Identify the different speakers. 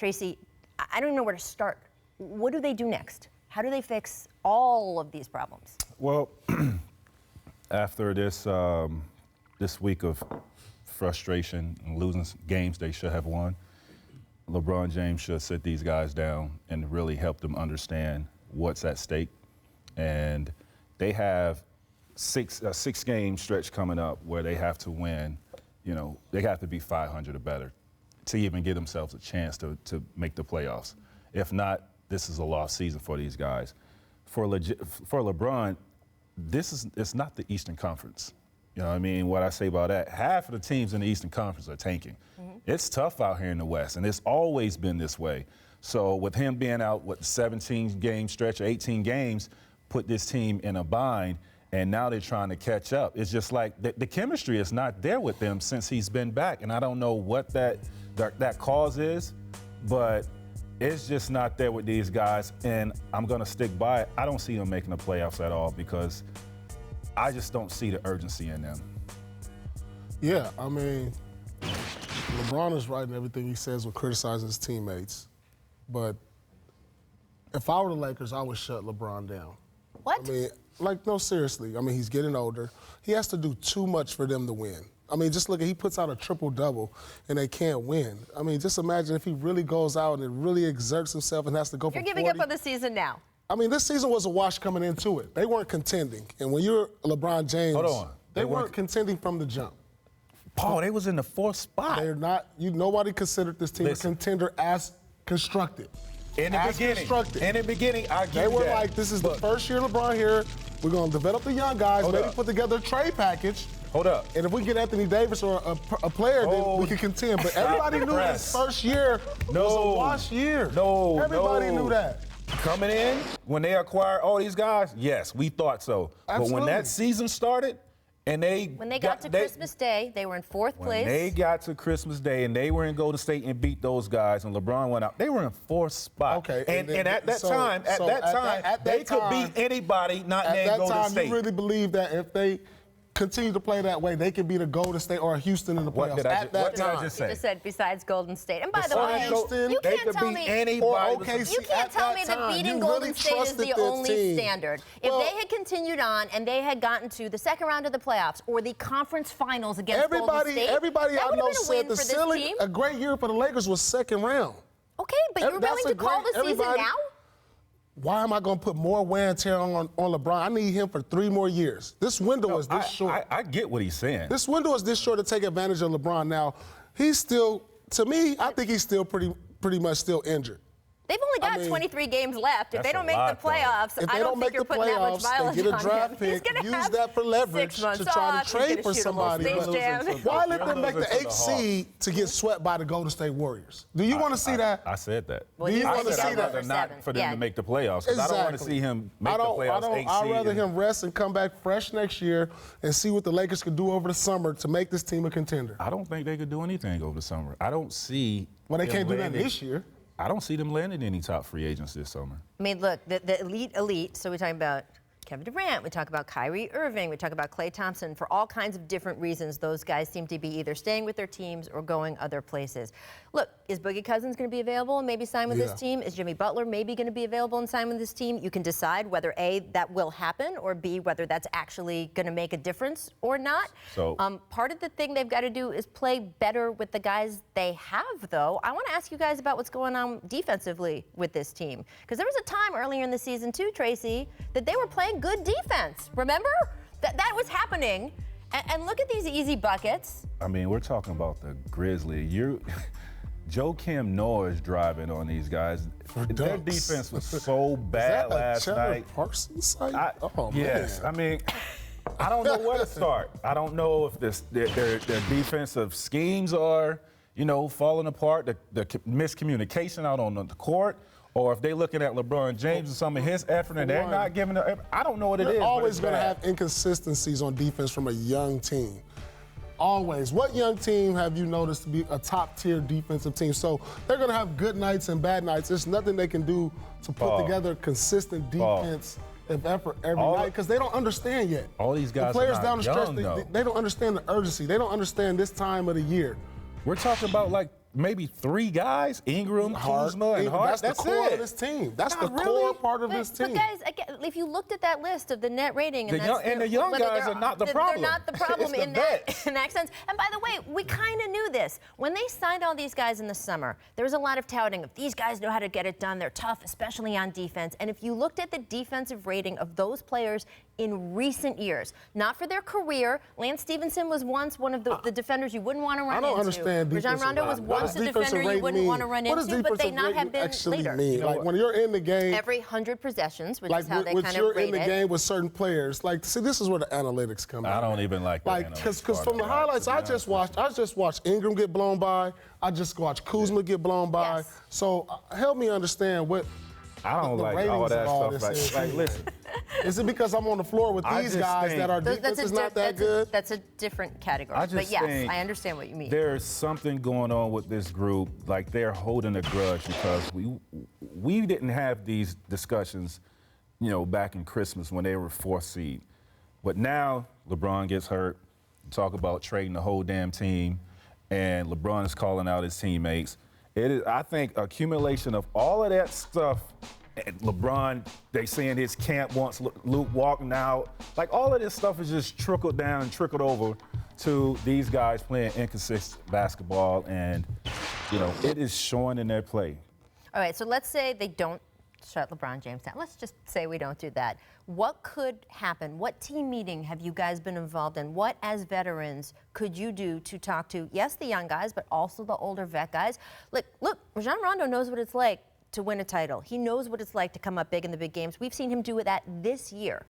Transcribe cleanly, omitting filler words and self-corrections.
Speaker 1: Tracy, I don't know where to start. What do they do next? How do they fix all of these problems?
Speaker 2: Well, after this week of frustration and losing games they should have won, LeBron James should sit these guys down and really help them understand what's at stake. And they have a six-game stretch coming up where they have to win. You know, they have to be 500 or better to even give themselves a chance to make the playoffs. If not, this is a lost season for these guys. For LeBron, it's not the Eastern Conference. You know what I mean? What I say about that, half of the teams in the Eastern Conference are tanking. Mm-hmm. It's tough out here in the West, and it's always been this way. So with him being out, 17-game stretch, 18 games, put this team in a bind, and now they're trying to catch up. It's just like the chemistry is not there with them since he's been back, and I don't know what that cause is, but it's just not there with these guys, and I'm going to stick by it. I don't see them making the playoffs at all because I just don't see the urgency in them.
Speaker 3: Yeah, I mean, LeBron is right in everything he says when criticizing his teammates. But if I were the Lakers, I would shut LeBron down.
Speaker 1: What?
Speaker 3: I mean, no, seriously. I mean, he's getting older. He has to do too much for them to win. I mean, just look at, he puts out a triple-double and they can't win. I mean, just imagine if he really goes out and really exerts himself and has to go for 40.
Speaker 1: You're giving up on the season now.
Speaker 3: I mean, this season was a wash coming into it. They weren't contending. And when you're LeBron James,
Speaker 2: hold on.
Speaker 3: They weren't contending from the jump.
Speaker 2: Paul, they was in the 4th spot.
Speaker 3: They're not. Nobody considered this team a contender as constructed.
Speaker 2: In the beginning, I get that.
Speaker 3: They were like, this is the first year LeBron here. We're going to develop the young guys, put together a trade package.
Speaker 2: Hold up.
Speaker 3: And if we get Anthony Davis or a player, then we can contend. But everybody knew this first year was a wash year. Everybody knew that.
Speaker 2: Coming in, when they acquired all these guys, yes, we thought so.
Speaker 3: Absolutely.
Speaker 2: But when that season started, and
Speaker 1: when they got to Christmas Day, they were in 4th place.
Speaker 2: When they got to Christmas Day and they were in Golden State and beat those guys, and LeBron went out, they were in 4th spot.
Speaker 3: Okay.
Speaker 2: And at that time, they could beat anybody not named Golden State.
Speaker 3: At that time, you really believe that if they continue to play that way, they could beat a Golden State or a Houston in the playoffs.
Speaker 2: What did I just say?
Speaker 1: You just said besides Golden State. And by the way, you
Speaker 2: they
Speaker 1: can't
Speaker 2: could
Speaker 1: tell
Speaker 2: beat
Speaker 1: me
Speaker 2: anybody.
Speaker 1: You can't tell me that beating Golden State is the only standard. If they had continued on and they had gotten to the second round of the playoffs or the conference finals against Golden State,
Speaker 3: everybody
Speaker 1: that
Speaker 3: I
Speaker 1: would
Speaker 3: know
Speaker 1: have been a
Speaker 3: said
Speaker 1: win
Speaker 3: the
Speaker 1: for this
Speaker 3: ceiling,
Speaker 1: team.
Speaker 3: a great year for the Lakers was second round.
Speaker 1: Okay, but you're willing to call the season now?
Speaker 3: Why am I going to put more wear and tear on LeBron? I need him for 3 more years. This window is this short.
Speaker 2: I get what he's saying.
Speaker 3: This window is this short to take advantage of LeBron. Now, he's still, to me, I think he's still pretty much still injured.
Speaker 1: They've only got 23 games left. If they don't make the playoffs, I don't think you're putting that much violence
Speaker 3: they get a
Speaker 1: on
Speaker 3: draft
Speaker 1: him.
Speaker 3: pick, use that for leverage to try to trade for somebody. Why let them make the 8th seed to get swept by the Golden State Warriors? Do you want to see that?
Speaker 2: I said that.
Speaker 1: Well,
Speaker 3: do you want to see
Speaker 2: I'd rather not for them to make the playoffs. Because I don't want to see him make the playoffs 8 seed.
Speaker 3: I'd rather him rest and come back fresh next year and see what the Lakers could do over the summer to make this team a contender.
Speaker 2: I don't think they could do anything over the summer. I don't see.
Speaker 3: Well, they can't do that this year.
Speaker 2: I don't see them landing any top free agents this summer.
Speaker 1: I mean, look, the elite, so we're talking about Kevin Durant, we talk about Kyrie Irving, we talk about Klay Thompson. For all kinds of different reasons, those guys seem to be either staying with their teams or going other places. Look, is Boogie Cousins going to be available and maybe sign with this team? Is Jimmy Butler maybe going to be available and sign with this team? You can decide whether A, that will happen, or B, whether that's actually going to make a difference or not.
Speaker 2: So,
Speaker 1: part of the thing they've got to do is play better with the guys they have, though. I want to ask you guys about what's going on defensively with this team. Because there was a time earlier in the season, too, Tracy, that they were playing good defense. Remember? That was happening. And look at these easy buckets.
Speaker 2: I mean, we're talking about the Grizzlies. Joakim Noah is driving on these guys. Their defense was so bad last night.
Speaker 3: Parsons site?
Speaker 2: Yes.
Speaker 3: Man.
Speaker 2: I mean, I don't know where to start. I don't know if their defensive schemes are, falling apart, the miscommunication out on the court, or if they're looking at LeBron James and some of his effort and they're not giving it. I don't know what it is.
Speaker 3: They're always going to have inconsistencies on defense from a young team. Always. What young team have you noticed to be a top-tier defensive team? So they're going to have good nights and bad nights. There's nothing they can do to put together consistent defense and effort every night because they don't understand yet.
Speaker 2: All these guys
Speaker 3: the players
Speaker 2: are not
Speaker 3: down the stretch, they don't understand the urgency. They don't understand this time of the year.
Speaker 2: We're talking about like maybe 3 guys, Ingram, Kuzma, and Hart.
Speaker 3: That's the core of this team. That's the core part of this team.
Speaker 1: But guys, again, if you looked at that list of the net rating,
Speaker 2: the young guys are not the problem.
Speaker 1: They're not the problem in that sense. And by the way, we kind of knew this. When they signed all these guys in the summer, there was a lot of touting of these guys know how to get it done. They're tough, especially on defense. And if you looked at the defensive rating of those players in recent years, not for their career, Lance Stevenson was once one of the defenders you wouldn't want to run into.
Speaker 3: I don't understand
Speaker 1: Rajon
Speaker 3: defensive
Speaker 1: Rondo was
Speaker 3: rating.
Speaker 1: once a defender you wouldn't want to run into, but they not have been later.
Speaker 3: Like when you're in the game,
Speaker 1: every 100 possessions, which
Speaker 3: like
Speaker 1: is how they
Speaker 3: when
Speaker 1: kind
Speaker 3: you're
Speaker 1: of rate
Speaker 3: in the
Speaker 1: it.
Speaker 3: game with certain players, like see, this is where the analytics come in.
Speaker 2: I don't even like that.
Speaker 3: Because from the highlights I just watched Ingram get blown by. I just watched Kuzma get blown by.
Speaker 1: Yes.
Speaker 3: So help me understand what.
Speaker 2: I don't
Speaker 3: the
Speaker 2: like
Speaker 3: ratings
Speaker 2: all
Speaker 3: of
Speaker 2: that
Speaker 3: all
Speaker 2: stuff.
Speaker 3: this is.
Speaker 2: Like, listen,
Speaker 3: Is it because I'm on the floor with
Speaker 2: I
Speaker 3: these
Speaker 2: just
Speaker 3: guys
Speaker 2: think-
Speaker 3: that our defense is not that good?
Speaker 1: That's a different category.
Speaker 2: I
Speaker 1: But
Speaker 2: just
Speaker 1: yes,
Speaker 2: think
Speaker 1: I understand what you mean.
Speaker 2: there's something going on with this group. Like they're holding a grudge because we didn't have these discussions, back in Christmas when they were 4th seed. But now LeBron gets hurt. Talk about trading the whole damn team, and LeBron is calling out his teammates. It is, I think, accumulation of all of that stuff. And LeBron, they saying his camp wants Luke walking out. Like all of this stuff is just trickled down and trickled over to these guys playing inconsistent basketball, and it is showing in their play.
Speaker 1: All right, so let's say they don't shut LeBron James down. Let's just say we don't do that. What could happen? What team meeting have you guys been involved in? What, as veterans, could you do to talk to, yes, the young guys, but also the older vet guys? Look, Rajon Rondo knows what it's like to win a title. He knows what it's like to come up big in the big games. We've seen him do that this year.